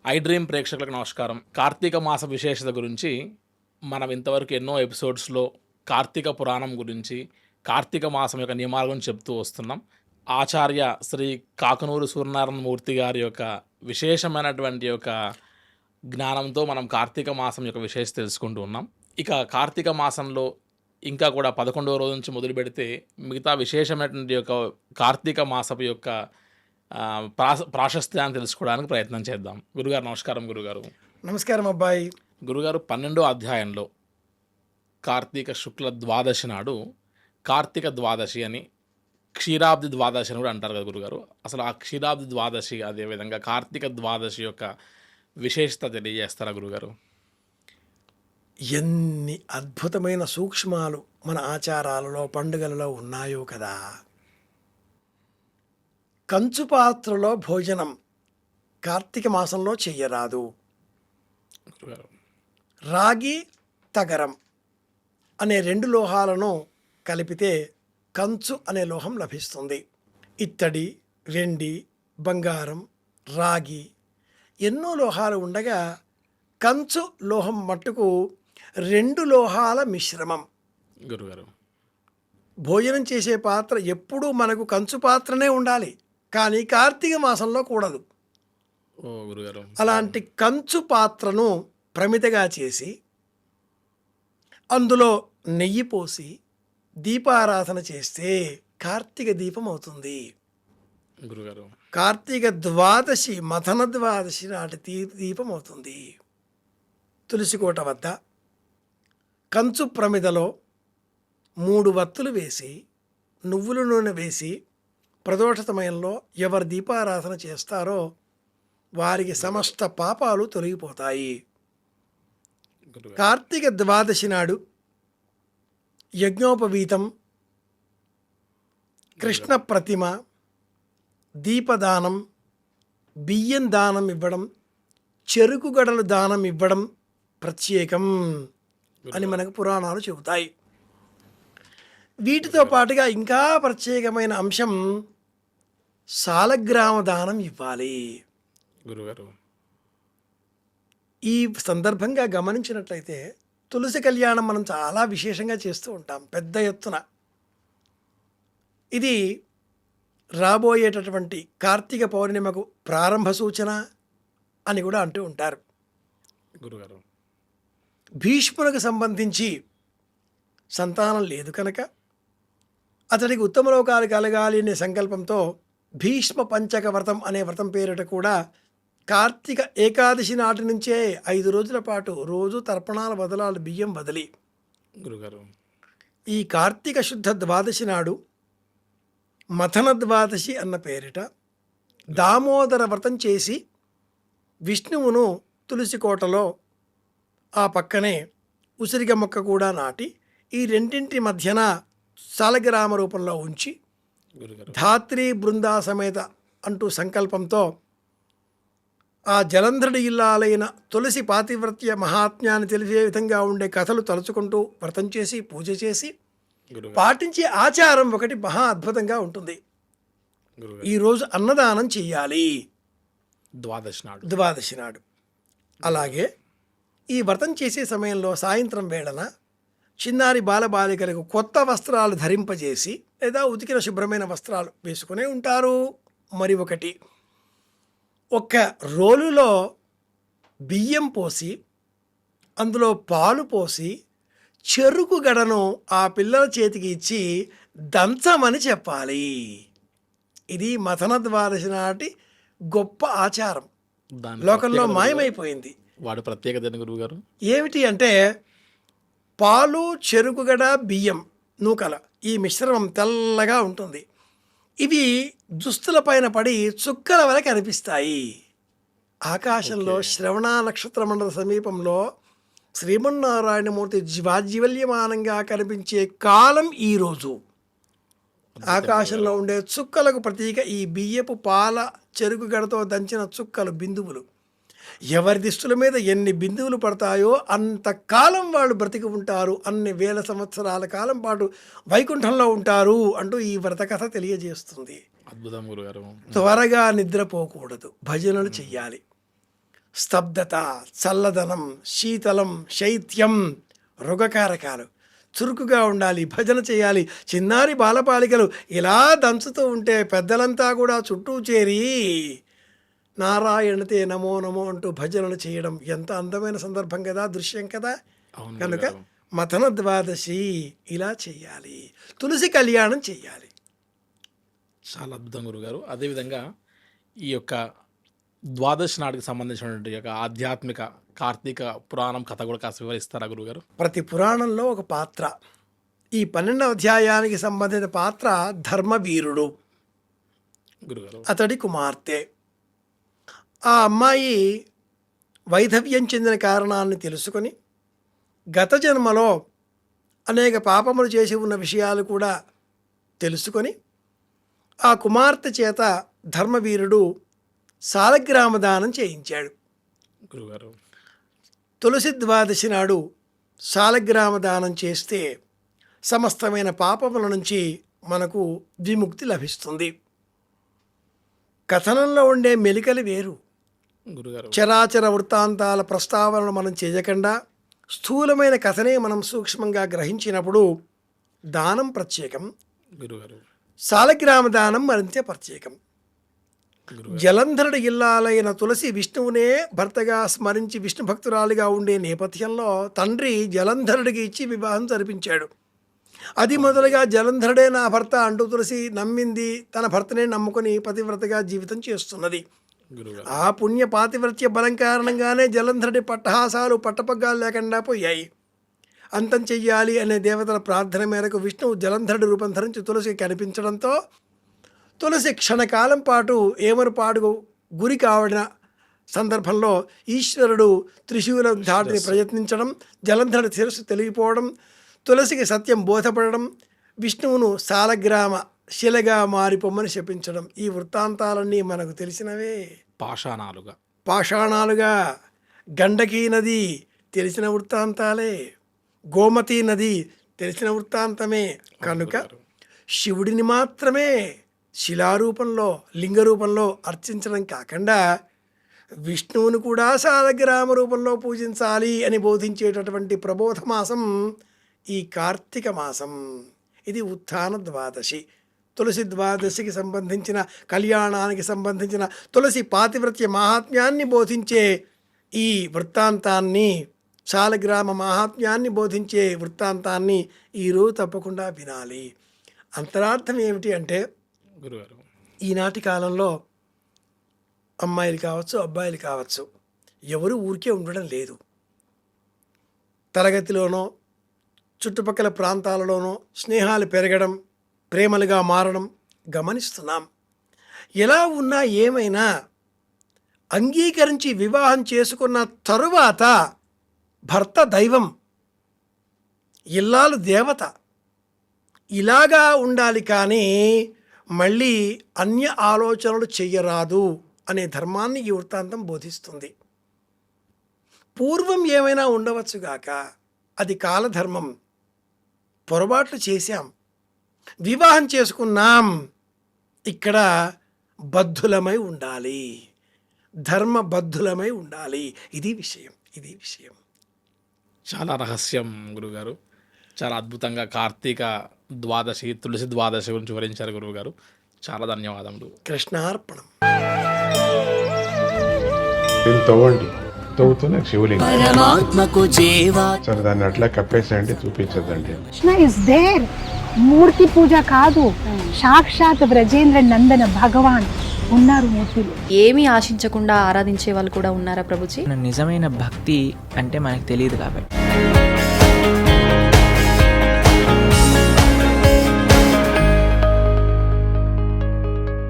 I dream ప్రేక్షకులకు నమస్కారం. కార్తీక మాస విశేషత గురించి మనం ఇంతవరకు ఎన్నో ఎపిసోడ్స్‌లో కార్తీక పురాణం గురించి, కార్తీక మాసం యొక్క నియమాల గురించి చెప్తూ వస్తున్నాం. ఆచార్య శ్రీ కాకునూరు సూర్యనారాయణ మూర్తి గారి యొక్క విశేషమైనటువంటి యొక్క జ్ఞానంతో మనం కార్తీక మాసం యొక్క విశేషత తెలుసుకుంటూ ఉన్నాం. ఇక కార్తీక మాసంలో ఇంకా కూడా 11వ రోజు నుంచి మొదలుపెడితే మిగతా విశేషమైనటువంటి యొక్క కార్తీక మాసపు యొక్క ప్రాశస్త్యాన్ని తెలుసుకోవడానికి ప్రయత్నం చేద్దాం. గురుగారు నమస్కారం. గురుగారు నమస్కారం అబ్బాయి. గురుగారు 12వ అధ్యాయంలో కార్తీక శుక్ల ద్వాదశి నాడు కార్తీక ద్వాదశి అని, క్షీరాబ్ది ద్వాదశి అని కూడా అంటారు కదా గురుగారు. అసలు ఆ క్షీరాబ్ది ద్వాదశి, అదేవిధంగా కార్తీక ద్వాదశి యొక్క విశేషత తెలియజేస్తారా గురుగారు? ఎన్ని అద్భుతమైన సూక్ష్మాలు మన ఆచారాలలో పండుగలలో ఉన్నాయో కదా. కంచు పాత్రలో భోజనం కార్తీక మాసంలో చెయ్యరాదు. గురుగారు రాగి తగరం అనే రెండు లోహాలను కలిపితే కంచు అనే లోహం లభిస్తుంది. ఇత్తడి, వెండి, బంగారం, రాగి ఎన్నో లోహాలు ఉండగా కంచు లోహం మట్టుకు రెండు లోహాల మిశ్రమం. గురుగారు భోజనం చేసే పాత్ర ఎప్పుడూ మనకు కంచు పాత్రనే ఉండాలి, కానీ కార్తీక మాసంలో కూడదు. ఓ గురుగారు, అలాంటి కంచు పాత్రను ప్రమిదగా చేసి అందులో నెయ్యి పోసి దీపారాధన చేస్తే కార్తీక దీపం అవుతుంది. గురుగారు కార్తీక ద్వాదశి, మథన ద్వాదశి నాటి దీపం అవుతుంది. తులసికోట వద్ద కంచు ప్రమిదలో 3 వత్తులు వేసి నువ్వుల నూనె వేసి ప్రదోష సమయంలో ఎవరు దీపారాధన చేస్తారో వారికి సమస్త పాపాలు తొలగిపోతాయి. గురుగారు కార్తీక ద్వాదశి నాడు యజ్ఞోపవీతం, కృష్ణ ప్రతిమ, దీపదానం, బియ్యం దానం ఇవ్వడం, చెరుకు గడలు దానం ఇవ్వడం ప్రత్యేకం అని మనకు పురాణాలు చెబుతాయి. వీటితో పాటుగా ఇంకా ప్రత్యేకమైన అంశం సాలగ్రామ దానం ఇవ్వాలి. గురుగారు ఈ సందర్భంగా గమనించినట్లయితే తులసి కళ్యాణం మనం చాలా విశేషంగా చేస్తూ ఉంటాం పెద్ద ఎత్తున. ఇది రాబోయేటటువంటి కార్తీక పౌర్ణిమకు ప్రారంభ సూచన అని కూడా అంటూ ఉంటారు. గురుగారు భీష్మునికి సంబంధించి సంతానం లేదు కనుక అతడికి ఉత్తమ లోకాలు కలగాలి అనే సంకల్పంతో భీష్మ పంచక వ్రతం అనే వ్రతం పేరిట కూడా కార్తీక ఏకాదశి నాటి నుంచే 5 రోజుల పాటు రోజు తర్పణాల బదలాలు బియ్యం బదిలీ. గురుగారు ఈ కార్తీక శుద్ధ ద్వాదశి నాడు మథన ద్వాదశి అన్న పేరిట దామోదర వ్రతం చేసి విష్ణువును తులసి కోటలో ఆ పక్కనే ఉసిరిగ మొక్క కూడా నాటి ఈ రెండింటి మధ్యన సాలగ్రామ రూపంలో ఉంచి గురుగారు ధాత్రి బృందా సమేత అంటూ సంకల్పంతో ఆ జలంధరుడి ఇల్లాలైన తులసి పాతివ్రత్య మహాత్మ్యాన్ని తెలిసే విధంగా ఉండే కథలు తలుచుకుంటూ వ్రతం చేసి పూజ చేసి గురుగారు పాటించే ఆచారం ఒకటి మహా అద్భుతంగా ఉంటుంది. గురుగారు ఈరోజు అన్నదానం చెయ్యాలి ద్వాదశి నాడు. అలాగే ఈ వ్రతం చేసే సమయంలో సాయంత్రం వేళన చిన్నారి బాలబాలికలకు కొత్త వస్త్రాలు ధరింపజేసి లేదా ఉతికిన శుభ్రమైన వస్త్రాలు వేసుకునే ఉంటారు. మరి ఒకటి, ఒక రోలులో బియ్యం పోసి అందులో పాలు పోసి చెరుకు గడను ఆ పిల్లల చేతికి ఇచ్చి దంచమని చెప్పాలి. ఇది మథన ద్వాదశి నాటి గొప్ప ఆచారం, లోకంలో మాయమైపోయింది. వాడు ప్రత్యేకత గురువుగారు ఏమిటి అంటే పాలు, చెరుకుగడ, బియ్యం నూకల ఈ మిశ్రమం తెల్లగా ఉంటుంది. ఇవి దుస్తుల పైన పడి చుక్కల వలె కనిపిస్తాయి. ఆకాశంలో శ్రవణ నక్షత్ర మండల సమీపంలో శ్రీమన్నారాయణమూర్తి జీవాజీవల్యమానంగా కనిపించే కాలం ఈరోజు. ఆకాశంలో ఉండే చుక్కలకు ప్రతీక ఈ బియ్యపు పాల చెరుకు గడతో దంచిన చుక్కలు, బిందువులు. ఎవరి దిష్టుల మీద ఎన్ని బిందువులు పడతాయో అంతకాలం వాళ్ళు బ్రతికి ఉంటారు, అన్ని వేల సంవత్సరాల కాలం పాటు వైకుంఠంలో ఉంటారు అంటూ ఈ వ్రత కథ తెలియజేస్తుంది. అద్భుతం గురుగారు. త్వరగా నిద్రపోకూడదు, భజనలు చెయ్యాలి. స్తబ్దత, చల్లదనం, శీతలం, శైత్యం, రుగకారకాలు. చురుకుగా ఉండాలి, భజన చేయాలి. చిన్నారి బాలబాలికలు ఇలా దంచుతూ ఉంటే పెద్దలంతా కూడా చుట్టూ చేరి నారాయణతే నమో నమో అంటూ భజనలు చేయడం ఎంత అందమైన సందర్భం కదా, దృశ్యం కదా. అవును కనుక గురుగారు. మథన ద్వాదశి ఇలా చేయాలి, తులసి కళ్యాణం చేయాలి. చాలా అద్భుతం గురుగారు. అదేవిధంగా ఈ యొక్క ద్వాదశి నాటికి సంబంధించినటువంటి యొక్క ఆధ్యాత్మిక కార్తీక పురాణం కథ కూడా కాస్త వివరిస్తారా గురుగారు? ప్రతి పురాణంలో ఒక పాత్ర. ఈ 12వ అధ్యాయానికి సంబంధించిన పాత్ర ధర్మవీరుడు, గురుగారు. అతడి కుమార్తె. ఆ అమ్మాయి వైధవ్యం చెందిన కారణాన్ని తెలుసుకొని గత జన్మలో అనేక పాపములు చేసి ఉన్న విషయాలు కూడా తెలుసుకొని ఆ కుమార్తె చేత ధర్మవీరుడు సాలగ్రామ దానం చేయించాడు. గురుగారు. తులసి ద్వాదశి నాడు సాలగ్రామ దానం చేస్తే సమస్తమైన పాపముల నుంచి మనకు విముక్తి లభిస్తుంది. కథనంలో ఉండే మెలికలు వేరు. గురుగారు. చరాచర వృత్తాంతాల ప్రస్తావనను మనం చేయకుండా స్థూలమైన కథనే మనం సూక్ష్మంగా గ్రహించినప్పుడు దానం ప్రత్యేకం, గురుగారు. సాలగ్రామ దానం మరింత ప్రత్యేకం. గురుగారు. జలంధరుడి ఇల్లాలైన తులసి విష్ణువునే భర్తగా స్మరించి విష్ణు భక్తురాలిగా ఉండే నేపథ్యంలో తండ్రి జలంధరుడికి ఇచ్చి వివాహం జరిపించాడు. అది మొదలుగా జలంధరుడే నా భర్త అంటూ తులసి నమ్మింది, తన భర్తనే నమ్ముకొని పతివ్రతగా జీవితం చేస్తున్నది. గురుగారు. ఆ పుణ్య పాతివ్రత్య బలం కారణంగానే జలంధరుడి పట్టహాసాలు పట్టపగ్గాలు లేకుండా పోయాయి. అంతం చెయ్యాలి అనే దేవతల ప్రార్థన మేరకు విష్ణువు జలంధరుడి రూపం ధరించి తులసికి కనిపించడంతో తులసి క్షణకాలం పాటు ఏమరుపాటు గురి కావడిన సందర్భంలో ఈశ్వరుడు త్రిశూలం దాటిని ప్రయత్నించడం, జలంధరుడి శిరస్సు తెలిగిపోవడం, తులసికి సత్యం బోధపడడం, విష్ణువును సాలగ్రామ శిలగా మారిపోమ్మని శపించడం. ఈ వృత్తాంతాలన్నీ మనకు తెలిసినవే. పాషాణాలుగా. పాషాణాలుగా. గండకీ నది తెలిసిన వృత్తాంతాలే, గోమతీ నది తెలిసిన వృత్తాంతమే. కనుక శివుడిని మాత్రమే శిలారూపంలో లింగ రూపంలో అర్చించడం కాకుండా విష్ణువును కూడా సాలగ్రామ రూపంలో పూజించాలి అని బోధించేటటువంటి ప్రబోధ మాసం ఈ కార్తీక మాసం. ఇది ఉత్థాన ద్వాదశి. తులసి ద్వాదశికి సంబంధించిన కళ్యాణానికి సంబంధించిన తులసి పాతివ్రత్య మహాత్మ్యాన్ని బోధించే ఈ వృత్తాంతాన్ని, శాలగ్రామ మహాత్మ్యాన్ని బోధించే వృత్తాంతాన్ని ఈరోజు తప్పకుండా వినాలి. అంతరార్థం ఏమిటి అంటే, గురుగారు. ఈనాటి కాలంలో అమ్మాయిలు కావచ్చు, అబ్బాయిలు కావచ్చు, ఎవరు ఊరికే ఉండడం లేదు. తరగతిలోనో చుట్టుపక్కల ప్రాంతాలలోనో స్నేహాలు పెరగడం, ప్రేమలుగా మారడం గమనిస్తున్నాం. ఎలా ఉన్నా ఏమైనా అంగీకరించి వివాహం చేసుకున్న తరువాత భర్త దైవం, ఇల్లాలు దేవత, ఇలాగా ఉండాలి. కానీ మళ్ళీ అన్య ఆలోచనలు చెయ్యరాదు అనే ధర్మాన్ని ఈ వృత్తాంతం బోధిస్తుంది. పూర్వం ఏమైనా ఉండవచ్చుగాక, అది కాలధర్మం. పొరపాట్లు చేశాం, వివాహం చేసుకున్నాం. ఇక్కడ బద్ధులమై ఉండాలి, ధర్మబద్ధులమై ఉండాలి. ఇది విషయం, ఇది విషయం. చాలా రహస్యం గురుగారు. చాలా అద్భుతంగా కార్తీక ద్వాదశి, తులసి ద్వాదశి గురించి వివరించారు గురువుగారు. చాలా ధన్యవాదములు. కృష్ణార్పణం. దీన్ని తవ్వండి, తవ్వుతూనే శివలింగం. పరమాత్మకు జీవా సరే, దాన్ని అట్లా కప్పేసేయండి, చూపించదండి. Krishna is there. మూర్తి పూజ కాదు, సాక్షాత్ బ్రజేంద్ర నందన భగవాన్ ఉన్నారు మూర్తిలో. ఏమీ ఆశించకుండా ఆరాధించే వాళ్ళు కూడా ఉన్నారా ప్రభుజీ? నిజమైన భక్తి అంటే మనకు తెలియదు కాబట్టి